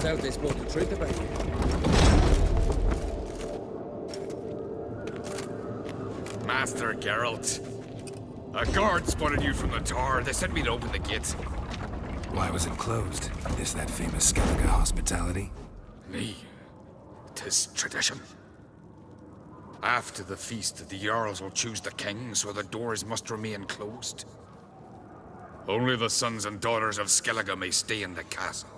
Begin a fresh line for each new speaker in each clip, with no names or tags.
doubt they spoke the truth about you.
Master Geralt. A guard spotted you from the tower. They sent me to open the gate.
Why was it closed? Is that famous Skellige hospitality?
Me. 'Tis tradition. After the feast, the Jarls will choose the king, so the doors must remain closed. Only the sons and daughters of Skellige may stay in the castle.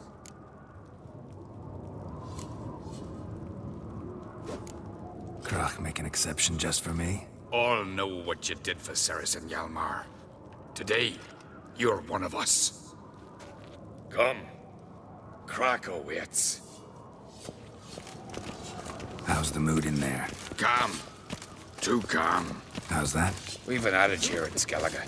Krach make an exception just for me?
All know what you did for Ceres and Hjalmar. Today, you're one of us. Come. Krach waits.
How's the mood in there?
Calm. Too calm.
How's that?
We've an adage here in Skellige.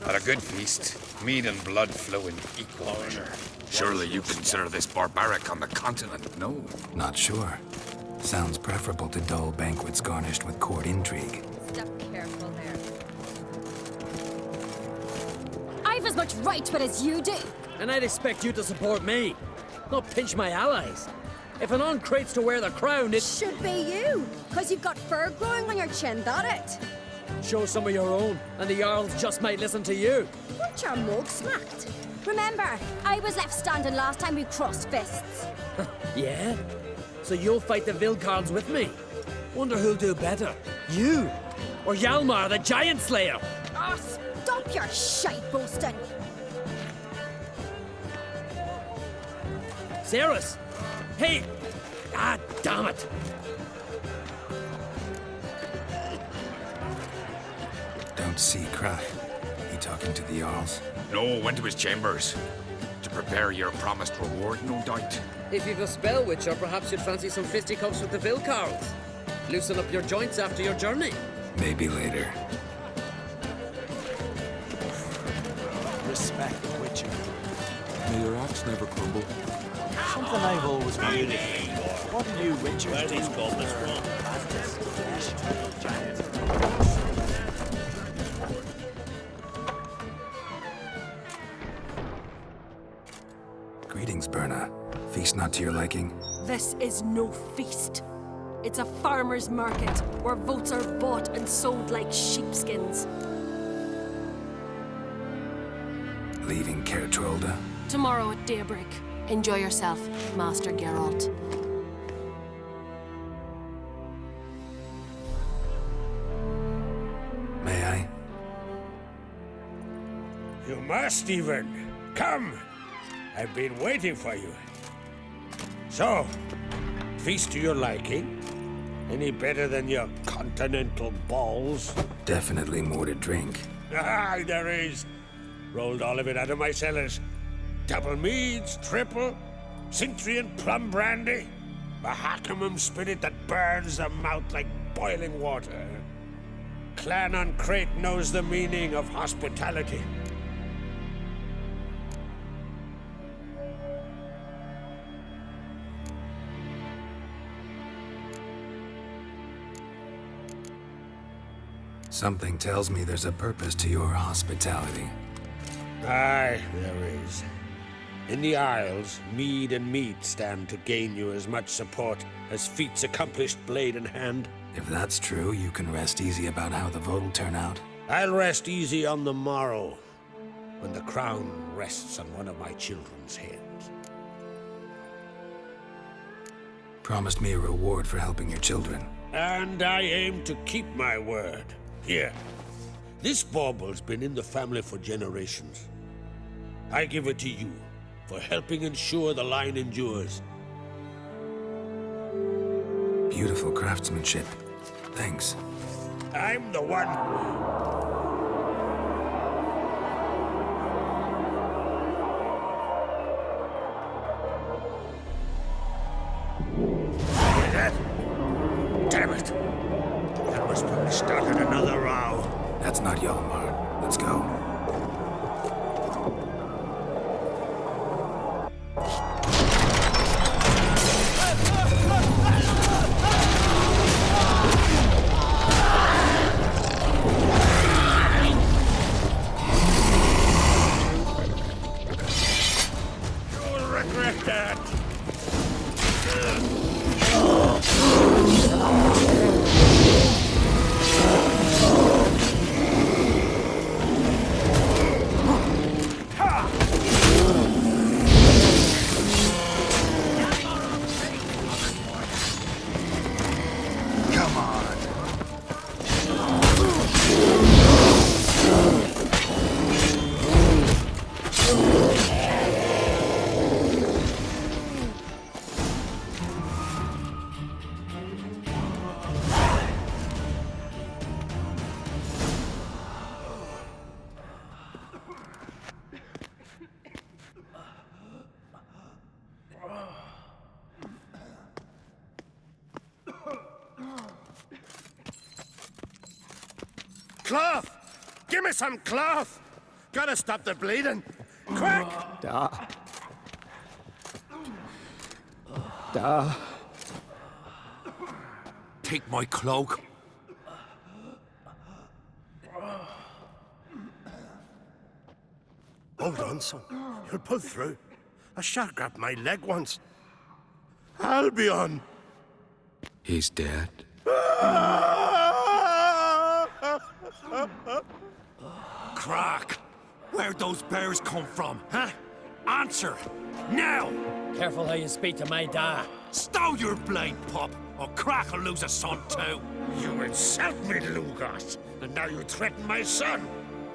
At a good feast, mead and blood flow in equal measure. Surely you consider this barbaric on the continent, no?
Not sure. Sounds preferable to dull banquets garnished with court intrigue.
Step careful there. I've as much right to it as you do.
And I'd expect you to support me, not pinch my allies. If an on-crate's to wear the crown, it
Should be you, because you've got fur growing on your chin, that it?
show some of your own, and the Jarls just might listen to you.
Want your mug smacked? Remember, I was left standing last time we crossed fists.
Yeah? So you'll fight the Vilcards with me? Wonder who'll do better, you or Hjalmar, the Giant Slayer?
Oh, stop your shite boasting.
Ceres? Hey! Ah, damn it!
Don't see Krach. He talking to the Jarls?
No, went to his chambers. To prepare your promised reward, no doubt.
If you've a spell witcher, perhaps you'd fancy some fisticuffs with the Vilcards. Loosen up your joints after your journey.
Maybe later.
Respect witching. May your axe never crumble. Something I've always wondered. What do you witchers do? These goblins
Greetings, Berna. Feast not to your liking?
This is no feast. It's a farmer's market where votes are bought and sold like sheepskins.
Leaving Caer Trolda?
Tomorrow at daybreak. Enjoy yourself, Master Geralt.
May I?
You must even. Come! I've been waiting for you. So, feast to your liking? Any better than your continental balls?
Definitely more to drink.
Aye, there is. Rolled all of it out of my cellars. Double meads, triple, Cintrian plum brandy, a Hackamum spirit that burns the mouth like boiling water. Clan on Crate knows the meaning of hospitality.
Something tells me there's a purpose to your hospitality.
Aye, there is. In the Isles, mead and meat stand to gain you as much support as feats accomplished blade in hand.
If that's true, you can rest easy about how the vote'll turn out.
I'll rest easy on the morrow, when the crown rests on one of my children's heads.
Promised me a reward for helping your children.
And I aim to keep my word. Here, this bauble's been in the family for generations. I give it to you for helping ensure the line endures.
Beautiful craftsmanship. Thanks.
I'm the one. Hear that? Damn it! That must probably started another row.
That's not Hjalmar. Let's go.
You'll regret that. Cloth! Give me some cloth! Gotta stop the bleeding. Quick!
Take my cloak.
Hold on, son. You'll pull through. A shark grabbed my leg once. Albion!
He's dead.
Crack! Where'd those bears come from, huh? Answer! Now!
Careful how you speak to my dad.
Stow your blade, pup, or Crack will lose a son too.
You insult me, Lugos, and now you threaten my son.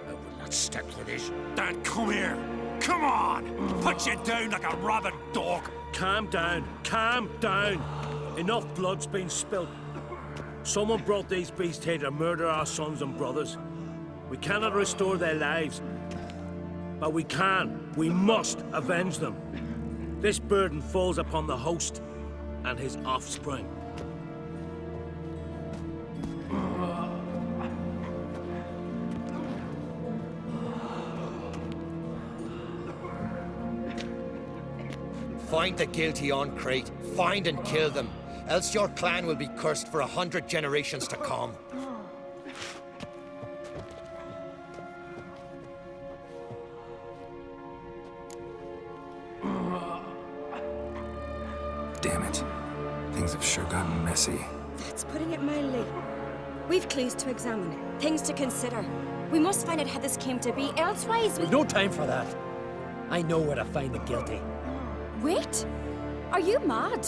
I will not step for this.
Dad, come here. Come on! Put you down like a rabid dog.
Calm down. Calm down. Enough blood's been spilt. Someone brought these beasts here to murder our sons and brothers. We cannot restore their lives. But we can. We must avenge them. This burden falls upon the host and his offspring.
Find the guilty on Crete. Find and kill them. Else your clan will be cursed for 100 generations to come.
Damn it. Things have sure gotten messy.
That's putting it mildly. We've clues to examine, things to consider. We must find out how this came to be, elsewise we...
We've no time for that. I know where to find the guilty.
Wait! Are you mad?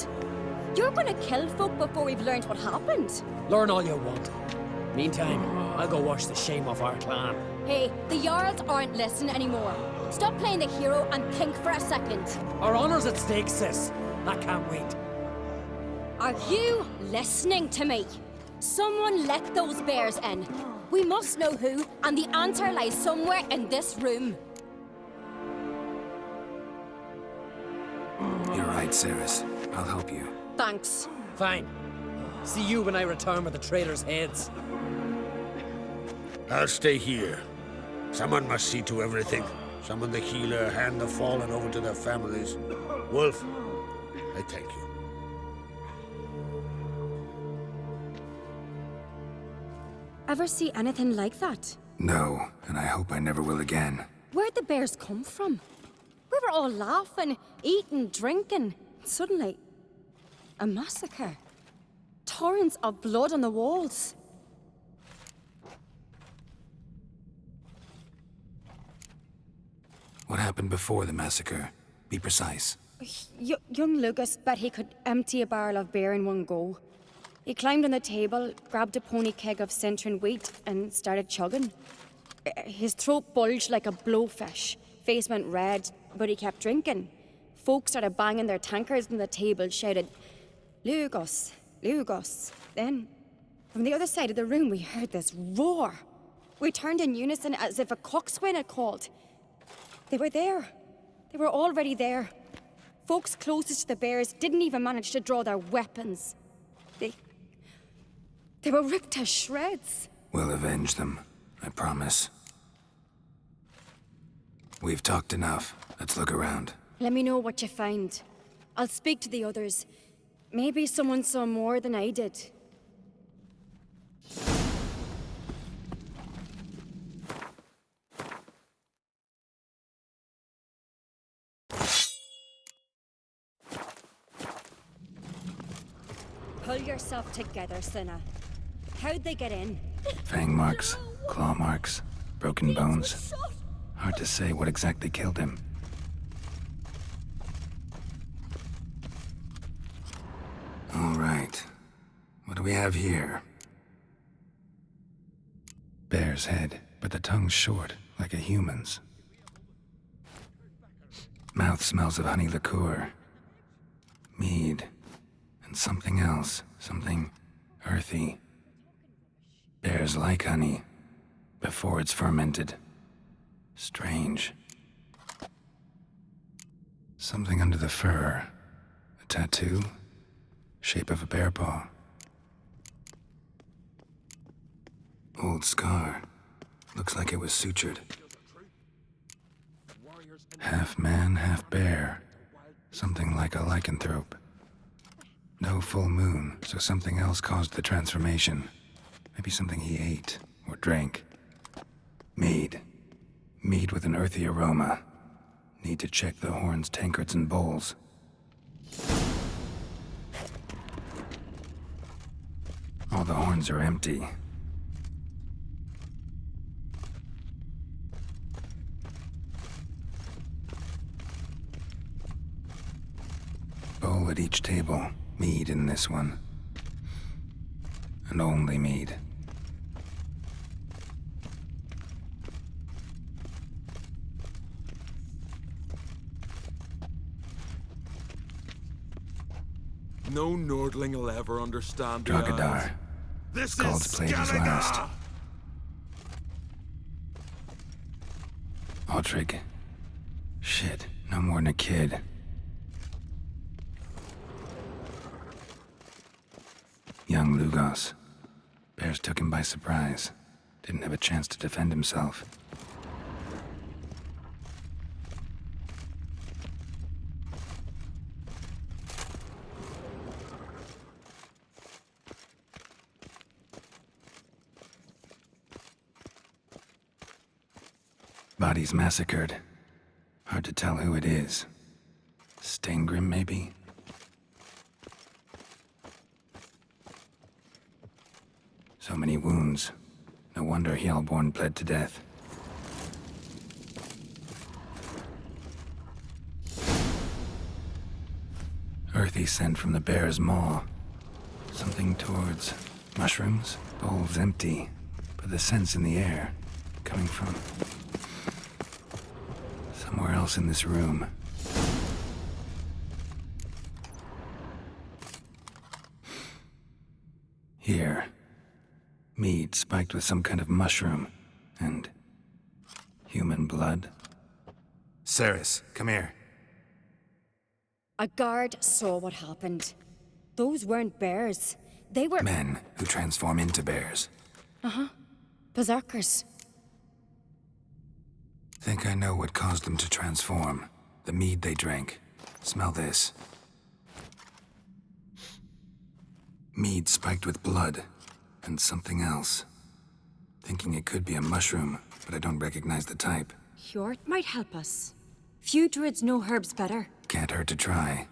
You're gonna kill folk before we've learned what happened?
Learn all you want. Meantime, I'll go wash the shame off our clan.
Hey, the Jarls aren't listening anymore. Stop playing the hero and think for a second.
Our honor's at stake, sis. I can't wait.
Are you listening to me? Someone let those bears in. We must know who, and the answer lies somewhere in this room.
You're right, Ceres. I'll help you.
Thanks.
Fine. See you when I return with the traitors' heads.
I'll stay here. Someone must see to everything. Summon the healer, hand the fallen over to their families. Wolf, I thank you.
Ever see anything like that?
No, and I hope I never will again.
Where'd the bears come from? We were all laughing, eating, drinking. Suddenly, a massacre. Torrents of blood on the walls.
What happened before the massacre? Be precise.
Young Lucas bet he could empty a barrel of beer in one go. He climbed on the table, grabbed a pony keg of Cintron wheat, and started chugging. His throat bulged like a blowfish. Face went red, but he kept drinking. Folks started banging their tankards on the table, shouted, "Lugos, Lugos." Then, from the other side of the room, we heard this roar. We turned in unison as if a coxswain had called. They were there. They were already there. Folks closest to the bears didn't even manage to draw their weapons. They were ripped to shreds.
We'll avenge them, I promise. We've talked enough. Let's look around.
Let me know what you find. I'll speak to the others. Maybe someone saw more than I did. Pull yourself together, Cinna. How'd they get in?
Fang marks, claw marks, broken bones. Hard to say what exactly killed him. All right. What do we have here? Bear's head, but the tongue's short, like a human's. Mouth smells of honey liqueur. Mead. And something else. Something earthy. Bears like honey. Before it's fermented. Strange. Something under the fur. A tattoo? Shape of a bear paw. Old scar. Looks like it was sutured. Half man, half bear. Something like a lycanthrope. No full moon, so something else caused the transformation. Maybe something he ate or drank. Mead. Mead with an earthy aroma. Need to check the horns, tankards, and bowls. All the horns are empty. Bowl at each table. Mead in this one. And only mead.
No Nordling will ever understand the
Dragadar.
odds. This
Scald's
is
played his last.
Skellige!
Aldrich. Shit, no more than a kid. Young Lugos. Bears took him by surprise. Didn't have a chance to defend himself. Bodies massacred. Hard to tell who it is. Staingrim, maybe? So many wounds. No wonder Hellborn bled to death. Earthy scent from the bear's maw. Something towards mushrooms. Bowls empty, but the scent's in the air. Coming from somewhere else in this room. Here. Mead spiked with some kind of mushroom. And human blood. Ceres, come here.
A guard saw what happened. Those weren't bears. They were
Men who transform into bears.
berserkers.
Think I know what caused them to transform. The mead they drank. Smell this. Mead spiked with blood. And something else. Thinking it could be a mushroom, but I don't recognize the type.
Hjort might help us. Few druids know herbs better.
Can't hurt to try.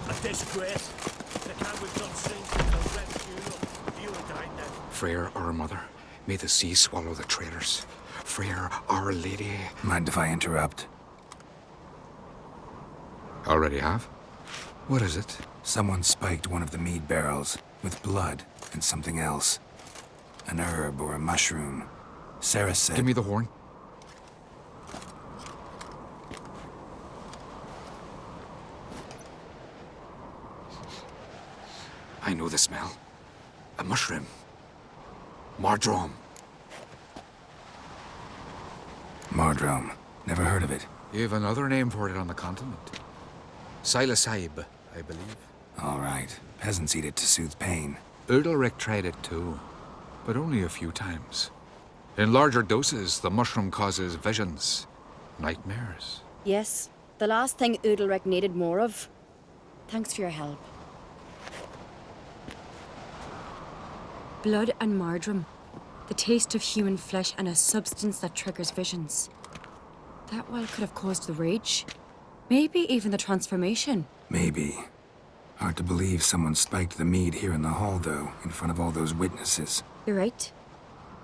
A disgrace. The camp we've not seen since the Red Funeral. You and I now.
Freyr, our mother, may the sea swallow the traitors. Freyr, our lady.
Mind if I interrupt?
Already have? What is it?
Someone spiked one of the mead barrels with blood and something else. An herb or a mushroom. Sarah said...
Give me the horn. I know the smell. A mushroom. Mardrome.
Mardrome. Never heard of it.
You have another name for it on the continent. Psilocybe, I believe.
All right. Peasants eat it to soothe pain.
Udalric tried it too, but only a few times. In larger doses, the mushroom causes visions, nightmares.
Yes, the last thing Udalric needed more of. Thanks for your help.
Blood and mardrum. The taste of human flesh and a substance that triggers visions. That well could have caused the rage. Maybe even the transformation.
Maybe. Hard to believe someone spiked the mead here in the hall, though, in front of all those witnesses.
You're right.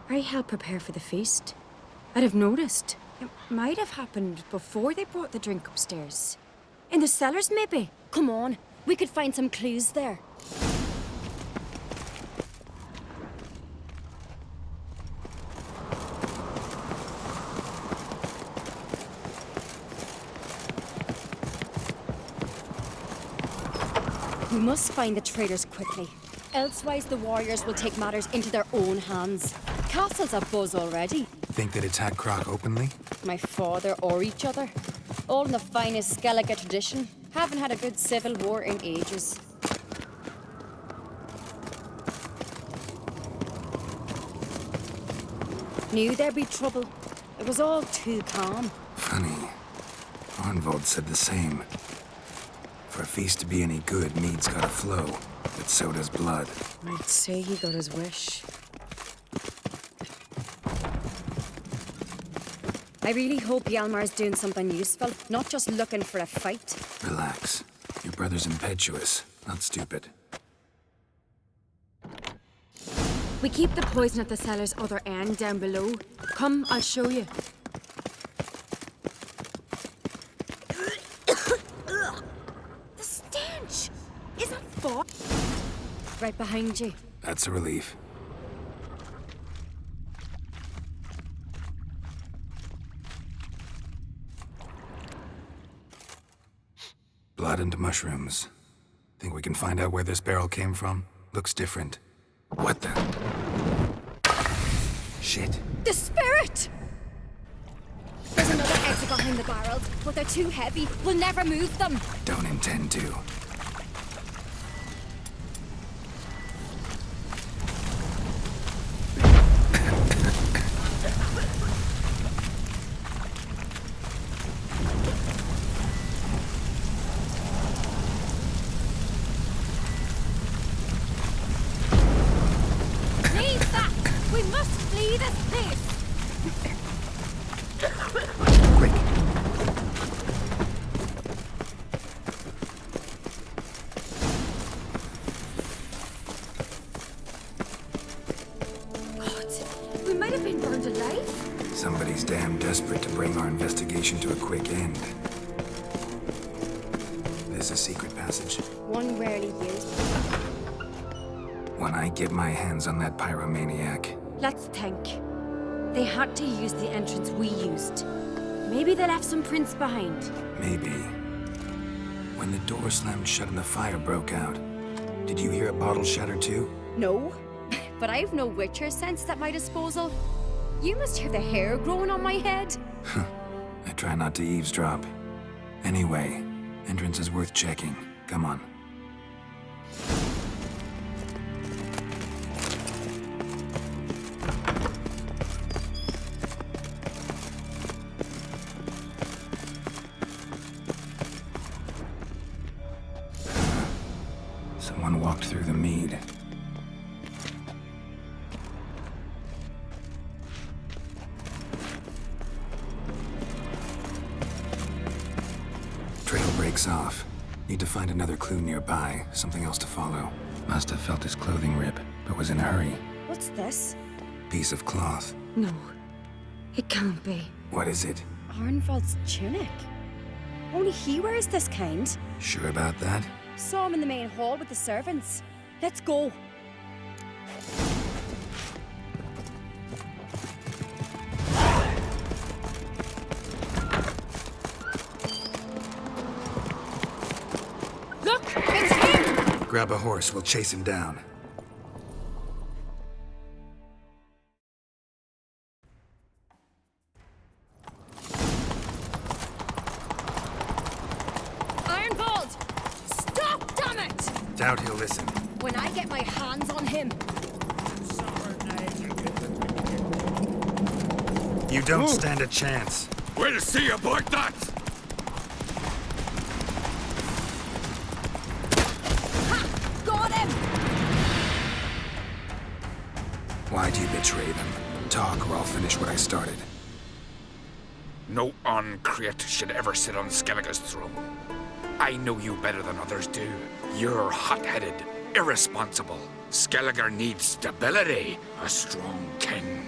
I helped prepare for the feast. I'd have noticed. It might have happened before they brought the drink upstairs.
In the cellars, maybe? Come on, we could find some clues there. We must find the traitors quickly. Elsewise, the warriors will take matters into their own hands. Castle's abuzz already.
Think they'd attack Croc openly?
My father or each other. All in the finest Skellige tradition. Haven't had a good civil war in ages. Knew there'd be trouble. It was all too calm.
Funny. Arnvold said the same. For a feast to be any good, mead's gotta flow, but so does blood.
I'd say he got his wish.
I really hope Hjalmar's doing something useful, not just looking for a fight.
Relax. Your brother's impetuous, not stupid.
We keep the poison at the cellar's other end down below. Come, I'll show you. The stench! Is that fog?
Right behind you.
That's a relief. Blood and mushrooms. Think we can find out where this barrel came from? Looks different. What the? Shit.
The spirit! There's another exit behind the barrels, but they're too heavy. We'll never move them.
Don't intend to.
Leave that! We must flee this place!
Quick.
God, we might have been burned alive.
Somebody's damn desperate to bring our investigation to a quick end. There's a secret passage.
One rarely used.
When I get my hands on that pyromaniac,
Let's think. They had to use the entrance we used. Maybe they left some prints behind.
maybe. When the door slammed shut and the fire broke out, did you hear a bottle shatter too?
No, but I've no Witcher sense at my disposal. You must hear the hair growing on my head.
I try not to eavesdrop. Anyway, entrance is worth checking. Come on. Someone walked through the mead. Trail breaks off. Need to find another clue nearby, something else to follow. Must have felt his clothing rip, but was in a hurry.
What's this?
Piece of cloth.
No, it can't be.
What is it?
Arnvold's tunic. Only he wears this kind.
Sure about that?
Saw him in the main hall with the servants. Let's go.
Look! It's him!
Grab a horse, we'll chase him down.
Arnvold! Stop, damn it!
Doubt he'll listen.
When I get my hands on him.
You don't stand a chance.
We'll see about that!
Ha! Got him!
Why'd you betray them? Talk or I'll finish what I started.
No Oncreate should ever sit on Skellige's throne. I know you better than others do. You're hot-headed, irresponsible. Skellige needs stability, a strong king.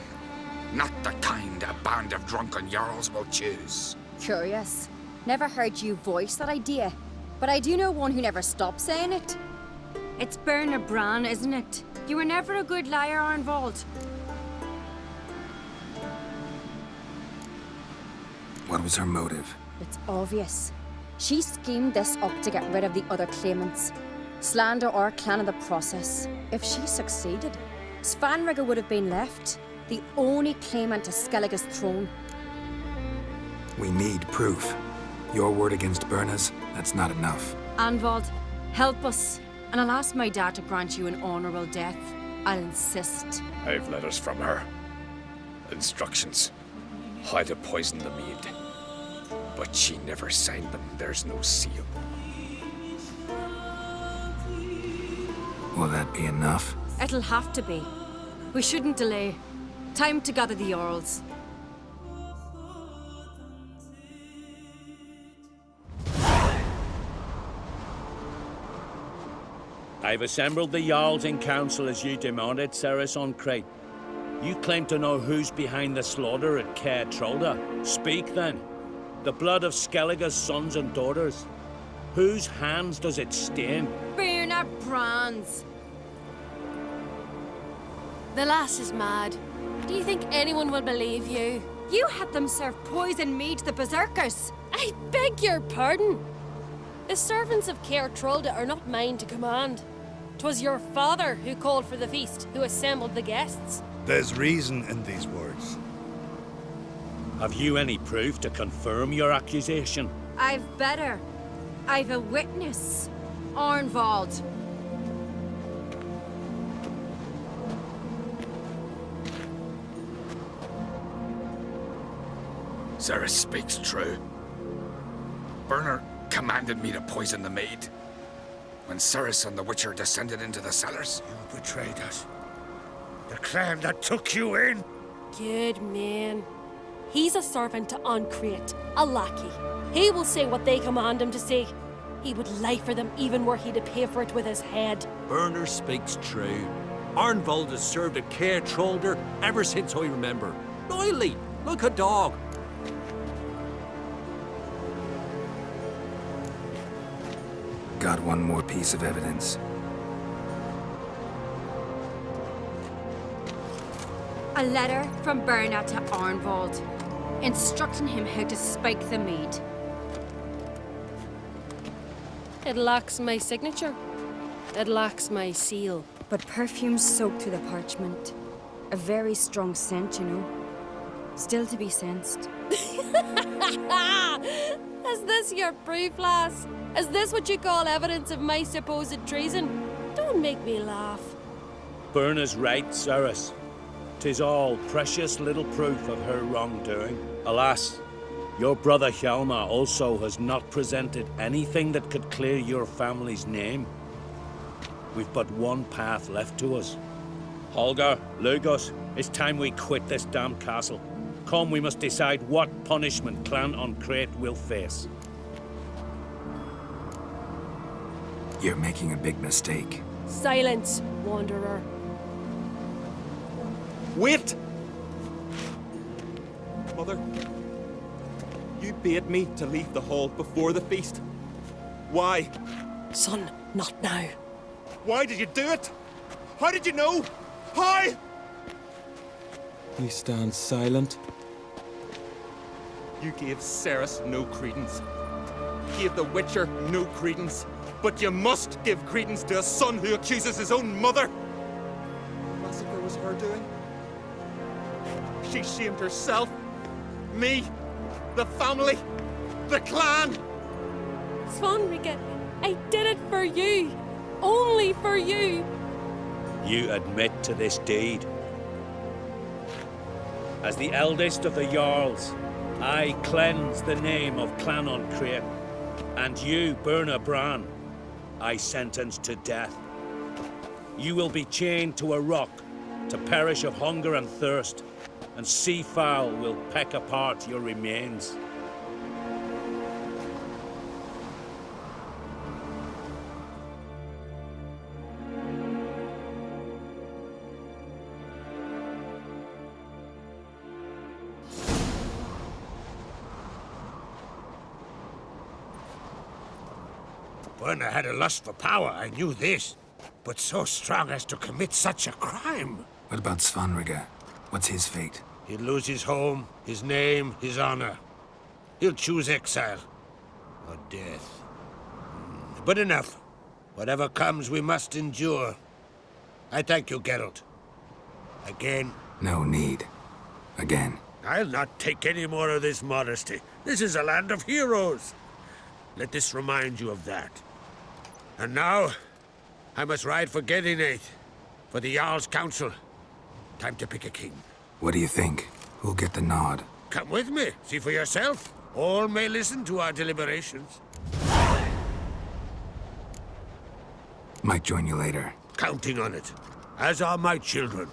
Not the kind a band of drunken jarls will choose.
Curious. Never heard you voice that idea. But I do know one who never stops saying it.
It's Bernard Bran, isn't it? You were never a good liar, Arnvold.
What was her motive?
It's obvious. She schemed this up to get rid of the other claimants. slander our clan in the process. If she succeeded, Svanrigga would have been left, the only claimant to Skellige's throne.
We need proof. Your word against Birna's, that's not enough.
Anvald, help us, and I'll ask my dad to grant you an honorable death. I'll insist.
I've letters from her. Instructions. How to poison the mead. But she never signed them. There's no seal.
Will that be enough?
It'll have to be. We shouldn't delay. Time to gather the Jarls.
I've assembled the Jarls in council as you demanded, Ceres on Crate. You claim to know who's behind the slaughter at Caer Trolda. Speak then. The blood of Skellige's sons and daughters. Whose hands does it stain?
Birna Brands.
The lass is mad. Do you think anyone will believe you?
You had them serve poison mead to the berserkers.
I beg your pardon. The servants of Caer Trolda are not mine to command. 'Twas your father who called for the feast, who assembled the guests.
There's reason in these words.
Have you any proof to confirm your accusation?
I've better. I've a witness. Arnvald.
Ceres speaks true. Birna commanded me to poison the maid. When Ceres and the Witcher descended into the cellars.
You betrayed us. The clan that took you in.
Good man. He's a servant to Ancrate, a lackey. He will say what they command him to say. He would lie for them even were he to pay for it with his head.
Burner speaks true. Arnvald has served at Caer Trolder ever since I remember. Loyally, like a dog.
Got one more piece of evidence.
A letter from Birna to Arnvald, instructing him how to spike the mead.
It lacks my signature. It lacks my seal.
But perfume soaked through the parchment. A very strong scent, you know. Still to be sensed.
Is this your proof, lass? Is this what you call evidence of my supposed treason? Don't make me laugh.
Birna's right, Ceres. 'Tis all precious little proof of her wrongdoing. Alas, your brother Hjalmar also has not presented anything that could clear your family's name. We've but one path left to us. Holger, Lugos, it's time we quit this damn castle. Come, we must decide what punishment Clan Ancrate will face.
You're making a big mistake.
Silence, wanderer.
Wait! Mother, you bade me to leave the hall before the feast. Why?
Son, not now.
Why did you do it? How did you know? How? You stand silent. You gave Ceres no credence. Gave the Witcher no credence. But you must give credence to a son who accuses his own mother. The massacre was her doing. She shamed herself, me, the family, the clan.
Svanrigga, I did it for you. Only for you.
You admit to this deed. As the eldest of the Jarls, I cleanse the name of Clan Ancrate, and you, Birna Bran, I sentence to death. You will be chained to a rock to perish of hunger and thirst, and sea fowl will peck apart your remains.
Birna had a lust for power, I knew this. But so strong as to commit such a crime.
What about Svanrigga? What's his fate?
He'll lose his home, his name, his honor. He'll choose exile. Or death. But enough. Whatever comes, we must endure. I thank you, Geralt. Again.
No need. Again.
I'll not take any more of this modesty. This is a land of heroes. Let this remind you of that. And now, I must ride for Gedinath, for the Jarl's Council. Time to pick a king.
What do you think? Who'll get the nod?
Come with me, see for yourself. All may listen to our deliberations.
Might join you later.
Counting on it, as are my children.